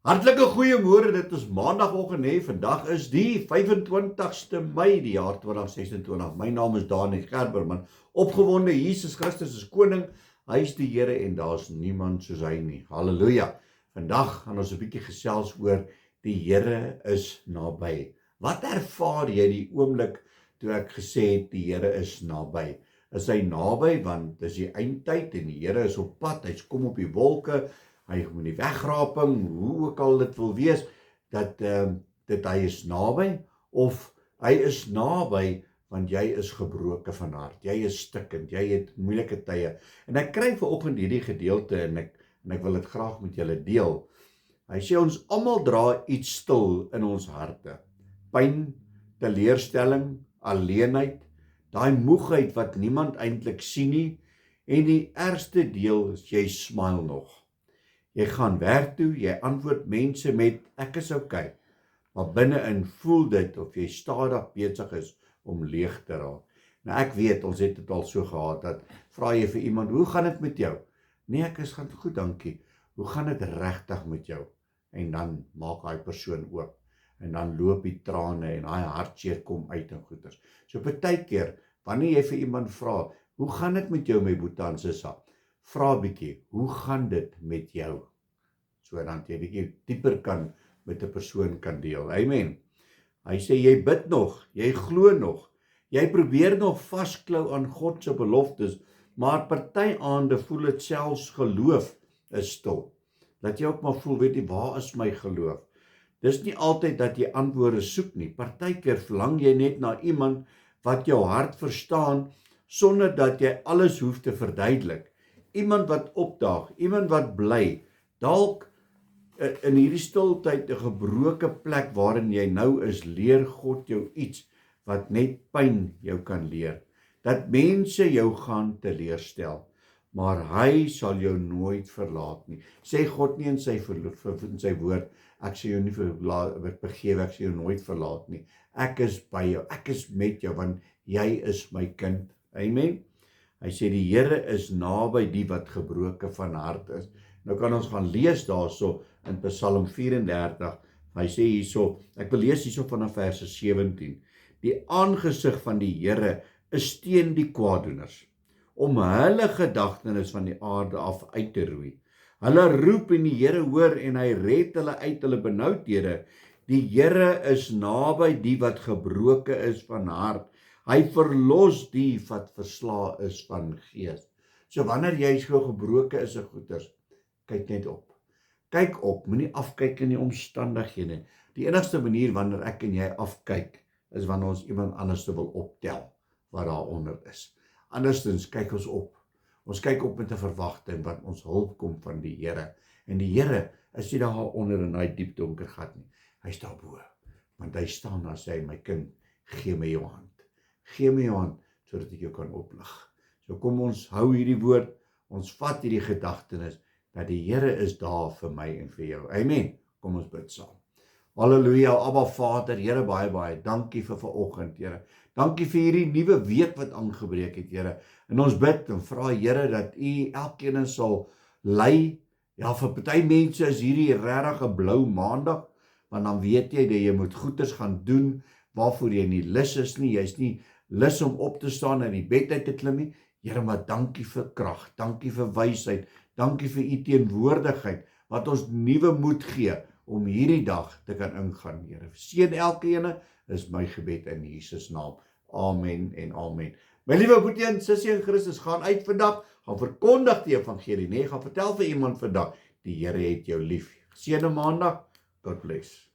Hartlike goeiemôre, dit is maandagoggend vandag is die 25ste Mei die jaar 2026. My naam is Daniel Gerberman, opgewonde Jesus Christus is koning, hy is die Here en daar is niemand soos hy nie. Halleluja. Vandag gaan ons 'n bietjie gesels oor die Here is naby. Wat ervaar jy die oomblik toe ek gesê het die Here is naby? Is hy naby want dis die eindtyd en die Here is op pad, hy kom op die wolke. Hy moet die wegraping, hoe ook al dit wil wees, dat hy is naby, of hy is naby, want jy is gebroken van hart, jy is stikkend, jy het moeilike tye. En ek kry vanoggend hierdie gedeelte, en ek wil dit graag met julle deel. Hy sê ons almal dra iets stil in ons harte. Pyn, teleurstelling, alleenheid, daai moegheid wat niemand eintlik sien nie, en die ergste deel is jy smile nog. Jy gaan werk toe, jy antwoord mense met, ek is okay, maar binne-in voel dit of jy stadig besig is om leeg te raak. Nou ek weet, ons het dit al so gehad, dat vra jy vir iemand, hoe gaan dit met jou? Nee, ek is gaan goed, dankie. Hoe gaan dit regtig met jou? En dan maak hy persoon oop, en dan loop die trane, en hy hartseer kom uit en goeders. So partykeer, wanneer jy vir iemand vra, hoe gaan dit met jou, my boeta en sissa? Vra bietjie, hoe gaan dit met jou? So dan jy bietjie dieper kan met 'n persoon kan deel. Amen. Hy sê jy bid nog, jy glo nog, jy probeer nog vasklou aan God se beloftes, maar party aande voel dit selfs geloof is stil. Dat jy ook maar voel, weet jy, waar is my geloof? Dis nie altyd dat jy antwoorde soek nie. Partykeer verlang jy net na iemand wat jou hart verstaan, sonder dat jy alles hoef te verduidelik. Iemand wat opdaag, iemand wat bly, dalk in hierdie stiltyd 'n gebroke plek waarin jy nou is, leer God jou iets wat net pyn jou kan leer. Dat mense jou gaan teleurstel, maar hy sal jou nooit verlaat nie. Sê God nie in sy woord, ek sal jou nie begewe, ek sal jou nooit verlaat nie. Ek is by jou, ek is met jou, want jy is my kind. Amen. Hy sê die Here is naby die wat gebroken van hart is. Nou kan ons gaan lees daarso in Psalm 34. Hy sê hierso, ek wil lees hierso vanaf vers 17. Die aangesig van die Here is teen die kwaaddoeners, om hulle gedagtenis van die aarde af uit te roei. Hulle roep en die Here hoor en hy red hulle uit hulle benoudhede. Die Here is naby die wat gebroken is van hart. Hy verlos die wat verslae is van gees. So wanneer jy so gebroken is, goeders, kyk net op. Kyk op, moenie afkyk in die omstandighede. Die enigste manier wanneer ek en jy afkyk, is wanneer ons iemand anders wil optel, wat daaronder is. Andersins kyk ons op. Ons kyk op met 'n verwagting, want ons hulp kom van die Here. En die Here is nie daar onder in daai diep donker gat nie. Hy is daar bo, want hy staan daar, sê my kind, gee my jou hand. Gee my jou hand, sodat ek jou kan oplig. So kom ons hou hierdie woord, ons vat hierdie gedagtenis, dat die Here is daar vir my en vir jou. Amen. Kom ons bid saam. Halleluja, Abba Vader, Here, baie, dankie vir vanoggend, Here. Dankie vir hierdie nuwe week wat aangebreek het, Here. En ons bid en vra, Here, dat U elkeen sal lei. Ja, vir party mense is hierdie regtig 'n blou maandag, want dan weet jy dat jy moet goeders gaan doen, waarvoor jy nie lus is nie, jy's nie lus om op te staan en in die bed uit te klim nie. Here, maar dankie vir krag, dankie vir wysheid, dankie vir U teenwoordigheid, wat ons nuwe moed gee, om hierdie dag te kan ingaan, Here. Seën elkeen, is my gebed in Jesus naam. Amen en amen. My liewe boetie en sussie in Christus, gaan uit vandag, gaan verkondig die evangelie, nee, gaan vertel vir iemand vandag, die Here het jou lief. Geseënde maandag, God bless.